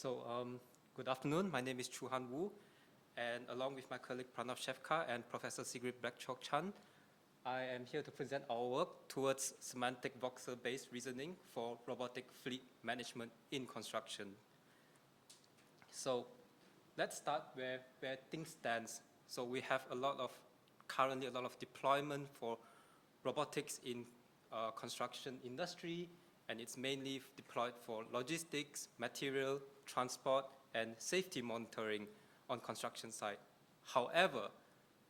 Good afternoon. My name is Chu Han, and along with my colleague Pranav Shevkar and Professor Sigrid Brell-Cokcan, I am here to present our work towards semantic voxel-based reasoning for robotic fleet management in construction. So let's start where things stand. So we have currently a lot of deployment for robotics in construction industry, and it's mainly deployed for logistics, material, transport, and safety monitoring on construction site. However,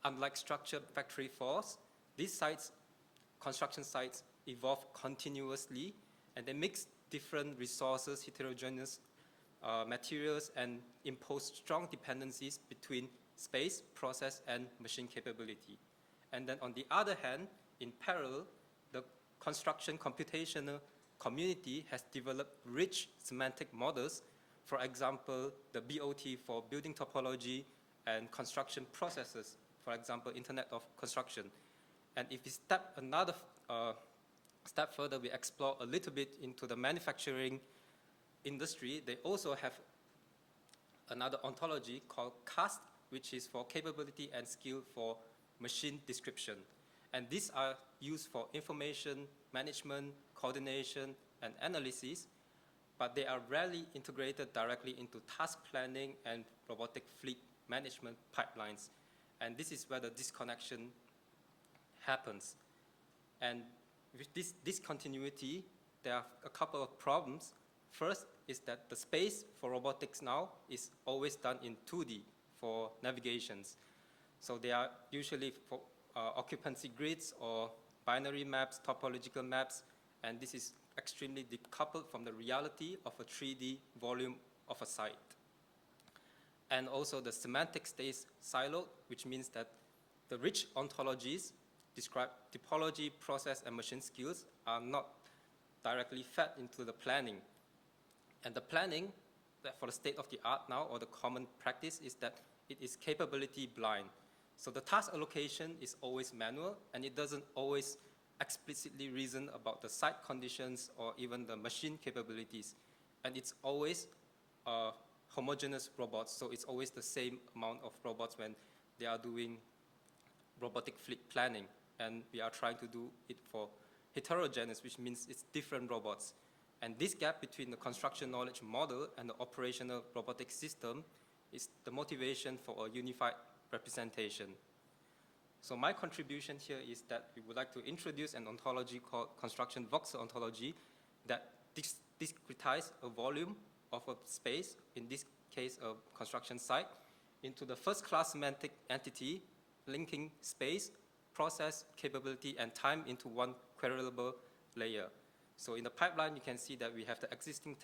unlike structured factory floors, these construction sites evolve continuously, and they mix different resources, heterogeneous materials, and impose strong dependencies between space, process, and machine capability. And then on the other hand, in parallel, the construction computational community has developed rich semantic models, for example, the BOT for building topology and construction processes, for example, Internet of Construction. And if we step another step further, we explore a little bit into the manufacturing industry. They also have another ontology called CaSkMan, which is for capability and skill for machine description. And these are used for information management, coordination, and analysis, but they are rarely integrated directly into task planning and robotic fleet management pipelines. And this is where the disconnection happens. And with this discontinuity, there are a couple of problems. First is that the space for robotics now is always done in 2D for navigations. So they are usually for occupancy grids or binary maps, topological maps, and this is extremely decoupled from the reality of a 3D volume of a site. And also the semantic stays siloed, which means that the rich ontologies describe topology, process, and machine skills are not directly fed into the planning. And the planning that for the state of the art now, or the common practice, is that it is capability blind. So the task allocation is always manual, and it doesn't always explicitly reason about the site conditions or even the machine capabilities. And it's always homogeneous robots, so it's always the same amount of robots when they are doing robotic fleet planning. And we are trying to do it for heterogeneous, which means it's different robots. And this gap between the construction knowledge model and the operational robotic system is the motivation for a unified representation. So my contribution here is that we would like to introduce an ontology called construction voxel ontology that discretizes a volume of a space, in this case a construction site, into the first-class semantic entity linking space, process, capability, and time into one queryable layer. So in the pipeline, you can see that we have the existing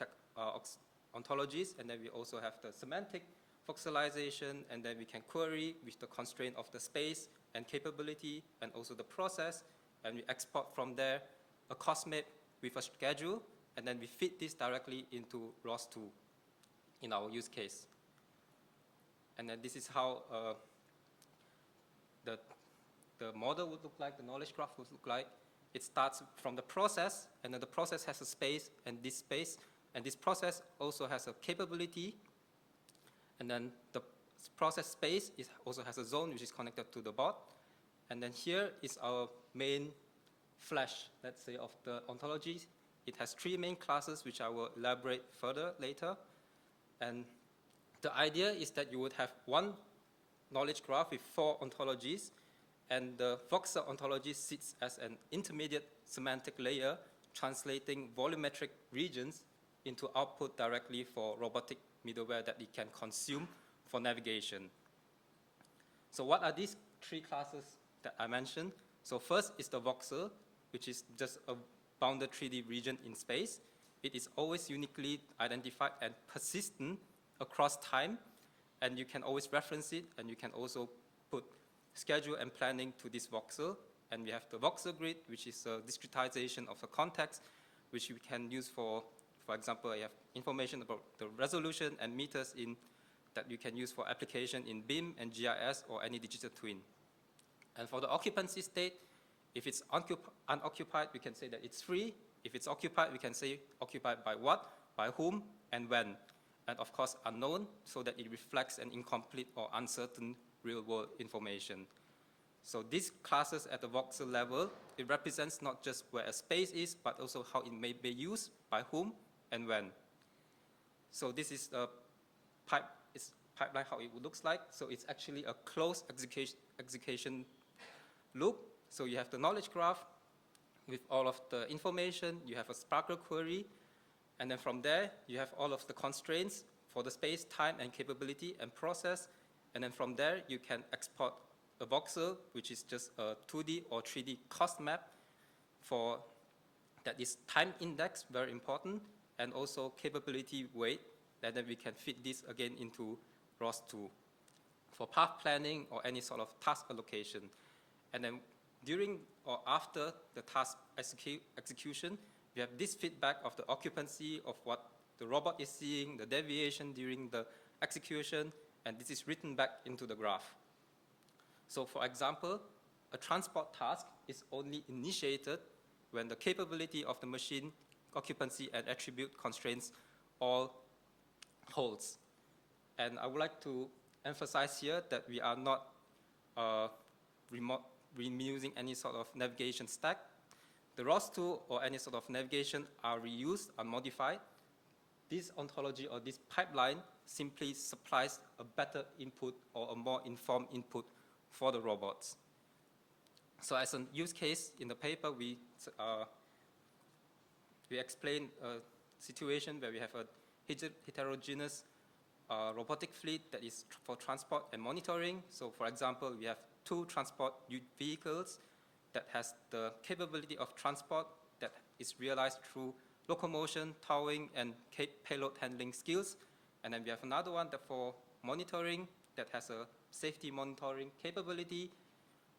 ontologies, and then we also have the semantic voxelization, and then we can query with the constraint of the space and capability, and also the process, and we export from there a cost map with a schedule, and then we feed this directly into ROS2 in our use case. And then this is how the model would look like, the knowledge graph would look like. It starts from the process, and then the process has a space, and this process also has a capability, and then the process space also has a zone which is connected to the bot. And then here is our main flash, let's say, of the ontologies. It has 3 main classes, which I will elaborate further later. And the idea is that you would have one knowledge graph with 4 ontologies, and the voxel ontology sits as an intermediate semantic layer, translating volumetric regions into output directly for robotic middleware that it can consume for navigation. So what are these 3 classes that I mentioned? So first is the voxel, which is just a bounded 3D region in space. It is always uniquely identified and persistent across time, and you can always reference it, and you can also put schedule and planning to this voxel. And we have the voxel grid, which is a discretization of the context, which we can use for example, I have information about the resolution and meters that you can use for application in BIM and GIS or any digital twin. And for the occupancy state, if it's unoccupied, we can say that it's free. If it's occupied, we can say occupied by what, by whom, and when. and of course unknown, so that it reflects an incomplete or uncertain real-world information. So these classes at the voxel level, it represents not just where a space is, but also how it may be used, by whom, and when. So this is a pipeline, how it looks like. So it's actually a closed execution loop. So you have the knowledge graph with all of the information. You have a SPARQL query. And then from there, you have all of the constraints for the space, time, and capability and process. And then from there, you can export a voxel, which is just a 2D or 3D cost map for that is time index, very important, and also capability weight, and then we can fit this again into ROS2 for path planning or any sort of task allocation. And then during or after the task execution, we have this feedback of the occupancy of what the robot is seeing, the deviation during the execution, and this is written back into the graph. So for example, a transport task is only initiated when the capability of the machine, occupancy, and attribute constraints all holds. And I would like to emphasize here that we are not reusing any sort of navigation stack. The ROS2 or any sort of navigation are reused, are modified. This ontology or this pipeline simply supplies a better input or a more informed input for the robots. So as a use case in the paper, we explain a situation where we have a heterogeneous robotic fleet that is for transport and monitoring. So for example, we have 2 transport vehicles that has the capability of transport that is realized through locomotion, towing, and payload handling skills. And then we have another one that for monitoring that has a safety monitoring capability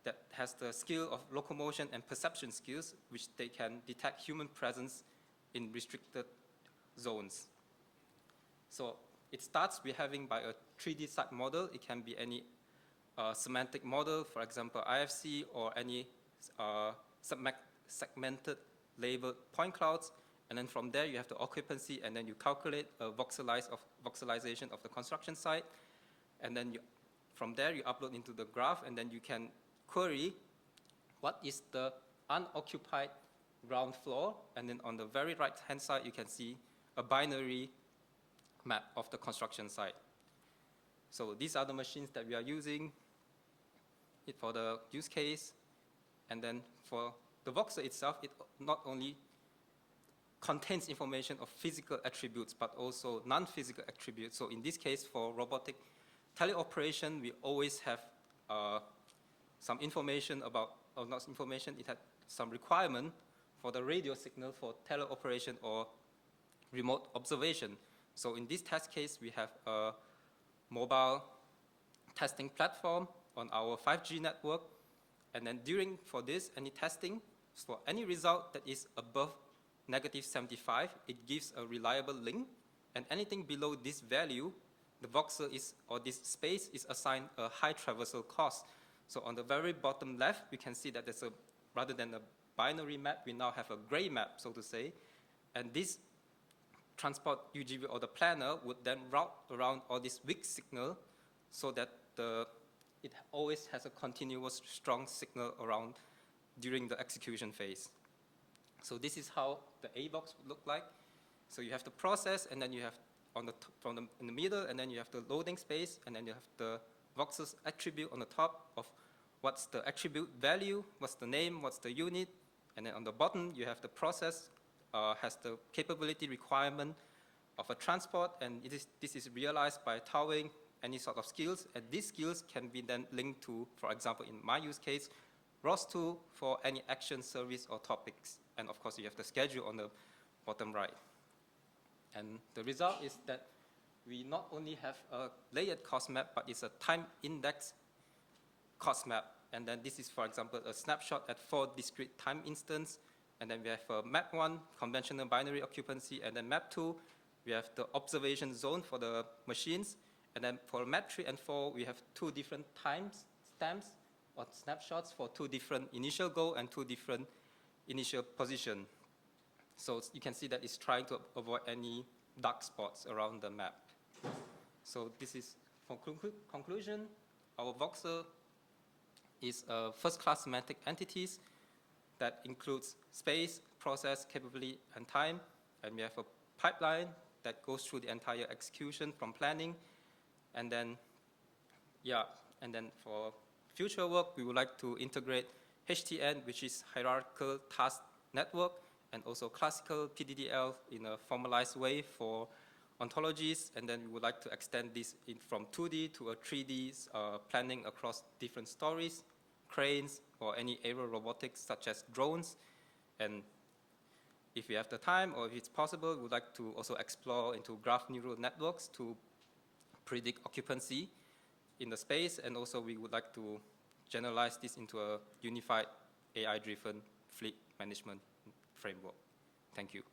that has the skill of locomotion and perception skills, which they can detect human presence in restricted zones. So it starts with having by a 3D site model. It can be any semantic model, for example, IFC, or any segmented labeled point clouds. And then from there, you have the occupancy, and then you calculate a voxelization of the construction site. And then from there, you upload into the graph, and then you can query what is the unoccupied ground floor. And then on the very right-hand side, you can see a binary map of the construction site. So these are the machines that we are using for the use case. And then for the voxel itself, it not only contains information of physical attributes, but also non-physical attributes. So in this case, for robotic teleoperation, we always have some information about, or not information, it had some requirement for the radio signal for teleoperation or remote observation. So in this test case, we have a mobile testing platform on our 5G network. And then for this, any testing, for any result that is above -75, it gives a reliable link. And anything below this value, the voxel is, or this space is assigned a high traversal cost. So on the very bottom left, we can see that there's a, rather than a binary map, we now have a gray map, so to say. And this transport UGV or the planner would then route around all this weak signal so that it always has a continuous strong signal around during the execution phase. So this is how the AVOX would look like. So you have the process, and then you have on the in the middle, and then you have the loading space, and then you have the voxels attribute on the top of what's the attribute value, what's the name, what's the unit, and then on the bottom you have the process has the capability requirement of a transport, and this is realized by towing any sort of skills, and these skills can be then linked to, for example, in my use case, ROS2 for any action, service, or topics. And of course, you have the schedule on the bottom right. And the result is that we not only have a layered cost map, but it's a time index cost map. And then this is, for example, a snapshot at 4 discrete time instance. And then we have map 1, conventional binary occupancy. And then map 2, we have the observation zone for the machines. And then for map 3 and 4, we have 2 different time stamps or snapshots for 2 different initial goal and 2 different initial position. So you can see that it's trying to avoid any dark spots around the map. So this is, for conclusion, our voxel is first-class semantic entities that includes space, process, capability, and time. And we have a pipeline that goes through the entire execution from planning. And then, for future work, we would like to integrate HTN, which is hierarchical task network, and also classical PDDL in a formalized way for ontologies. And then we would like to extend this from 2D to a 3D planning across different stories, cranes, or any aerial robotics such as drones. And if we have the time, or if it's possible, we would like to also explore into graph neural networks to predict occupancy in the space. And also we would like to generalize this into a unified AI-driven fleet management framework. Thank you.